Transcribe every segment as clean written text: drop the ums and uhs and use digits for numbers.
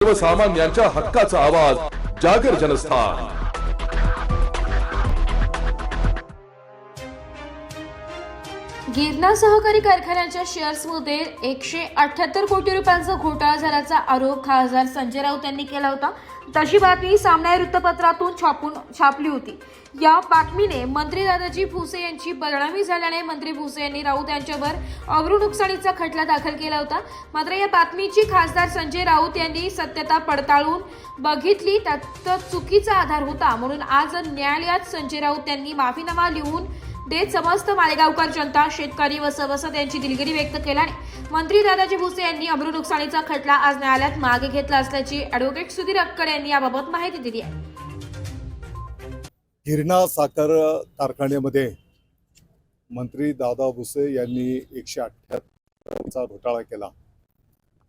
सर्वसामान्यांच्या हक्काचा आवाज जागर जनस्थान। गिरणा सहकारी कारखान्याच्या शेअर्समध्ये 178 कोटी रुपयांचा घोटाळा झाल्याचा आरोप खासदार संजय राऊत यांनी केला होता। तशी बातमी सामना वृत्तपत्रातून छापली होती। या बातमीने मंत्री दादाजी भुसे यांची बदनामी झाल्याने मंत्री भुसे यांनी राऊत यांच्यावर अब्रू नुकसानीचा खटला दाखल केला होता। मात्र या बातमीची खासदार संजय राऊत यांनी सत्यता पडताळून बघितली, त्यात चुकीचा आधार होता। म्हणून आज न्यायालयात संजय राऊत यांनी माफीनामा लिहून देत समस्त मालेगावकर जनता, शेतकरी व सभासद यांची दिलगिरी व्यक्त केल्याने मंत्री दादाजी भुसे यांनी अब्रू नुकसानीचा खटला आज न्यायालयात मागे घेतला असल्याची ॲडव्होकेट सुधीर अक्कड यांनी याबाबत माहिती दिली आहे। गिरणा साखर कारखान्यामध्ये मंत्री दादा भुसे यांनी 178चा घोटाळा केला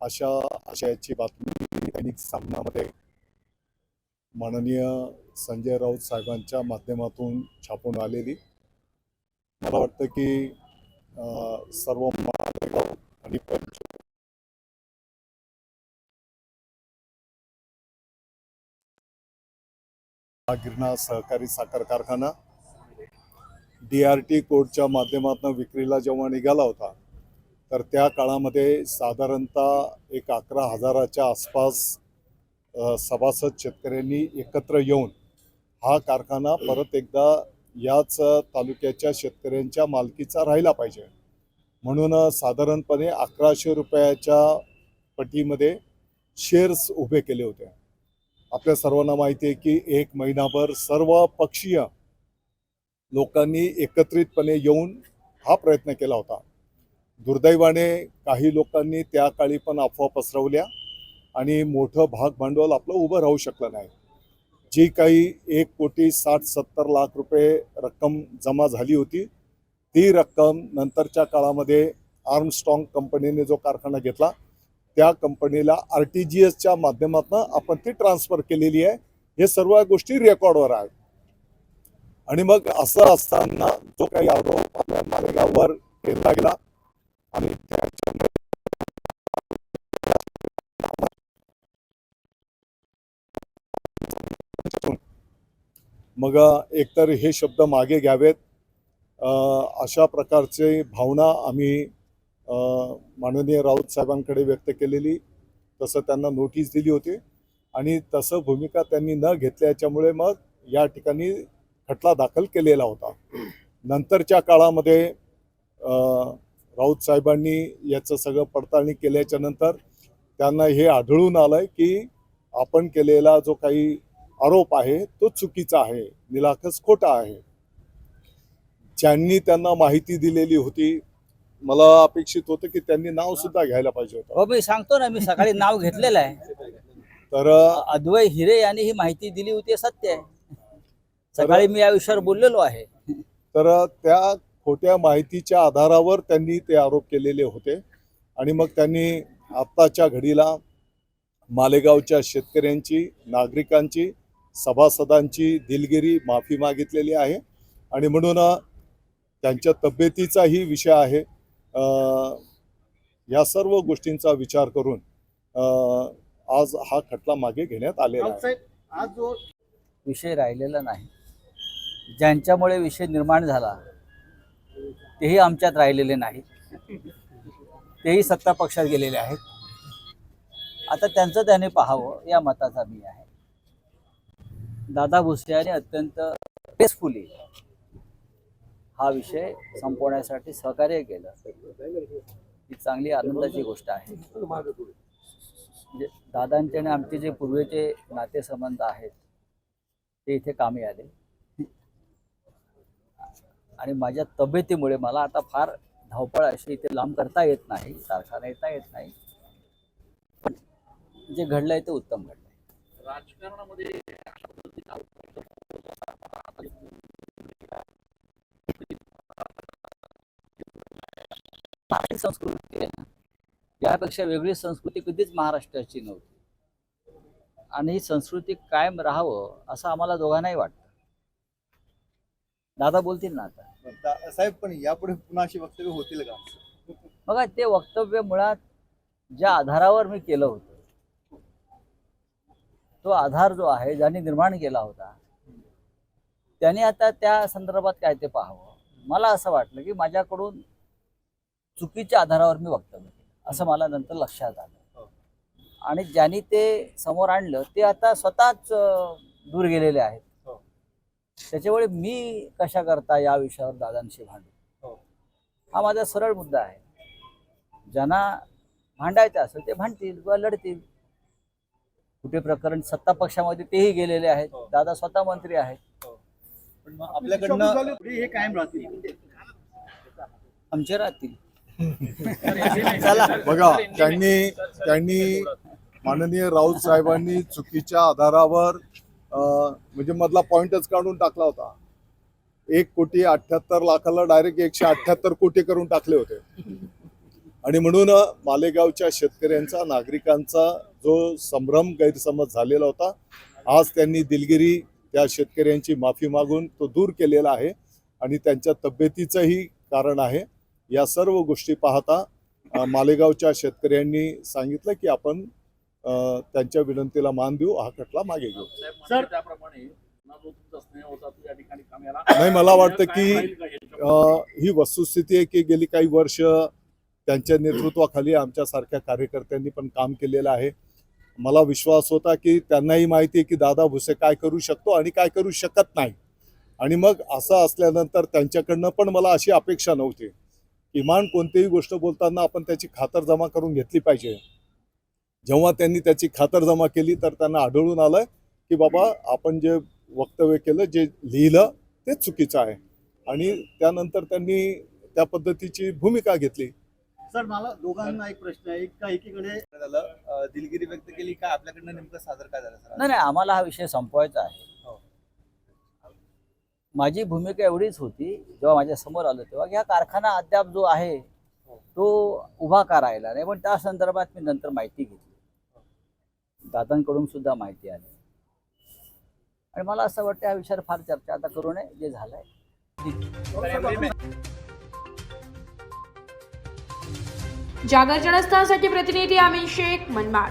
अशा आशयाची बातमी दैनिक सामनामध्ये माननीय संजय राऊत साहेबांच्या माध्यमातून छापून आलेली। मला वाटतं की सर्व मालेगाव आणि गिरणा सहकारी साखर कारखाना DRT कोडच्या माध्यमातून विक्रीला जेव्हा निघाला होता तर त्या काळामध्ये साधारणतः एक 11,000च्या आसपास सभासद शेतकऱ्यांनी एकत्र येऊन हा कारखाना परत एकदा याच तालुक्याच्या शेतकऱ्यांच्या मालकीचा राहिला पाहिजे म्हणून साधारणपणे 1100 रुपयाच्या पटीमध्ये शेअर्स उभे केले होते। आपल्या सर्वांना माहिती आहे की एक महिनाभर सर्व पक्षीय लोकांनी एकत्रितपणे येऊन हा प्रयत्न केला होता। दुर्दैवाने काही लोकांनी त्या काळी पण अफवा पसरवल्या आणि मोठं भाग भांडवल आपलं उभं राहू शकलं नाही। जी काही 1,60,70 लाख रुपये रक्कम जमा झाली होती ती रक्कम नंतरच्या काळामध्ये आर्मस्ट्रॉंग कंपनीने जो कारखाना घेतला त्या कंपनीला RTGSच्या माध्यमातून आपण ती ट्रान्सफर केलेली आहे। हे सर्व गोष्टी रेकॉर्डवर आहेत। आणि मग असं असताना जो काही आरोप आपल्या मालेगाववर केला गेला आणि मग एकतर हे शब्द मागे घ्यावेत अशा प्रकारचे भावना आम्ही माननीय राऊत साहेबांकडे व्यक्त केलेली, तसं त्यांना नोटीस दिली होती आणि तसं भूमिका त्यांनी न घेतल्याच्यामुळे मग या ठिकाणी खटला दाखल केलेला होता। नंतरच्या काळामध्ये राऊत साहेबांनी याचं सगळं पडताळणी केल्याच्या नंतर त्यांना हे आढळून आलंय की आपण केलेला जो काही आरोप आहे तो चुकीचा आहे, निराकस खोटा आहे। ज्यांनी त्यांना माहिती दिलेली होती मला अपेक्षित होतं की त्यांनी नाव सुद्धा घ्यायला पाहिजे होतं। हो, मी सांगतो ना, मी सकाळी नाव घेतलेलं आहे। तर अद्वै हिरे यांनी ही माहिती दिली होती, सत्य आहे। सकाळी मी या विषयावर बोललेलो आहे। तर त्या खोट्या माहितीच्या आधारावर त्यांनी ते आरोप केलेले होते आणि मग त्यांनी आत्ताच्या घडीला मालेगावच्या शेतकऱ्यांची, नागरिकांची, सभासदांची दिलगिरी माफी मागितलेली आहे आणि म्हणून त्यांच्या तब्येतीचाही विषय आहे। या सर्व गोष्टींचा विचार करून आज हा खटला मागे घेण्यात आलेला आहे। आज जो विषय राहिलेला नाही, ज्यांच्यामुळे विषय निर्माण झाला तेही आमच्यात राहिलेले नाही, तेही सत्ता पक्षात गेलेले आहेत। आता त्यांचं त्याने पाहावं या मताचा मी आहे। दादा भुसे यांनी अत्यंत पेसफुली हा विषय संपवण्यासाठी सहकार्य केलं, ही चांगली आनंदाची गोष्ट आहे। म्हणजे दादांचे आणि आमचे जे पूर्वीचे नातेसंबंध आहेत ते इथे कामी आले आणि माझ्या तब्येतीमुळे मला आता फार धावपळ अशी इथे लांब करता येत नाही, कारखाना येता येत नाही, पण जे घडलंय ते उत्तम घडलंय। राजकारणामध्ये संस्कृती आहे ना, यापेक्षा वेगळी संस्कृती कधीच महाराष्ट्राची नव्हती आणि ही संस्कृती कायम राहावं असं आम्हाला दोघांनाही वाटतं। दादा बोलतील ना आता साहेब, पण यापुढे पुन्हा अशी वक्तव्य होतील का? बघा, ते वक्तव्य मुळात ज्या आधारावर मी केलं होतं तो आधार जो आहे ज्यांनी निर्माण केला होता त्याने आता त्या संदर्भात काय ते पाहावं. मला असं वाटलं की माझ्याकडून चुकीच्या आधारावर मी वक्तव्य केलं असं मला नंतर लक्षात आलं. आणि ज्यांनी ते समोर आणलं ते आता स्वतःच दूर गेलेले आहेत. त्याच्यामुळे मी कशा करता या विषयावर दादांशी भांडू हा माझा सरळ मुद्दा आहे. ज्यांना भांडायचं असेल ते भांडतील किंवा लढतील. कुठे प्रकरण सत्ता पक्षामध्ये तेही गेलेले आहेत. दादा स्वतः मंत्री आहेत. पण मग आपल्याकडनं पुढे हे कायम राहतील. आमचे राहतील. बघा त्यांनी माननीय राऊत साहेबांनी चुकीच्या आधारावर म्हणजे मधला पॉइंटच काढून टाकला होता. 1,78,00,000 डायरेक्ट 178 कोटी करून टाकले होते. आणि म्हणून मालेगावच्या शेतकऱ्यांचा नागरिकांचा जो संभ्रम गैरसमज झालेला होता आज त्यांनी दिलगिरी त्या शेतकऱ्यांची माफी मागून तो दूर केलेला आहे. आणि त्यांच्या तब्येतीचंही कारण आहे. या सर्व गोष्टी पाहता मालेगावच्या शेतकऱ्यांनी सांगितलं की आपण त्यांच्या विनंतीला मान देऊ, हा खटला मागे घेऊ. सर नाही, मला वाटतं की ही वस्तुस्थिती आहे की गेली काही वर्ष त्यांच्या नेतृत्वाखाली आमच्यासारख्या कार्यकर्त्यांनी पण काम केलेलं आहे. मला विश्वास होता की त्यांनाही माहिती आहे की दादा भुसे काय करू शकतो आणि काय करू शकत नाही. आणि मग असं असल्यानंतर त्यांच्याकडनं पण मला अशी अपेक्षा नव्हती. किमान कोणतीही गोष्ट बोलताना आपण त्याची खातरजमा करून घेतली पाहिजे. जेव्हा त्यांनी त्याची खातरजमा केली तर त्यांना आढळून आलं की बाबा आपण जे वक्तव्य केलं, जे लिहिलं ते चुकीचं आहे. आणि त्यानंतर त्यांनी त्या पद्धतीची भूमिका घेतली. सर मला दोघांना एक प्रश्न आहे का एकीकडे झालं दिलगिरी व्यक्त केली का आपल्याकडनं नेमकं सादर काय झालं सर? नाही, आम्हाला हा विषय संपवायचा आहे. माझी भूमिका एवढीच होती जेव्हा माझ्या समोर आलं तेव्हा की हा कारखाना अद्याप जो आहे तो उभा का राहिला नाही. पण त्या संदर्भात मी नंतर माहिती घेतली. दादांकडून सुद्धा माहिती आली. आणि मला असं वाटतं या विषयावर फार चर्चा आता करू नये. जे झालंय जागर जनस्थानसाठी प्रतिनिधी अमीन शेख, मनमाड.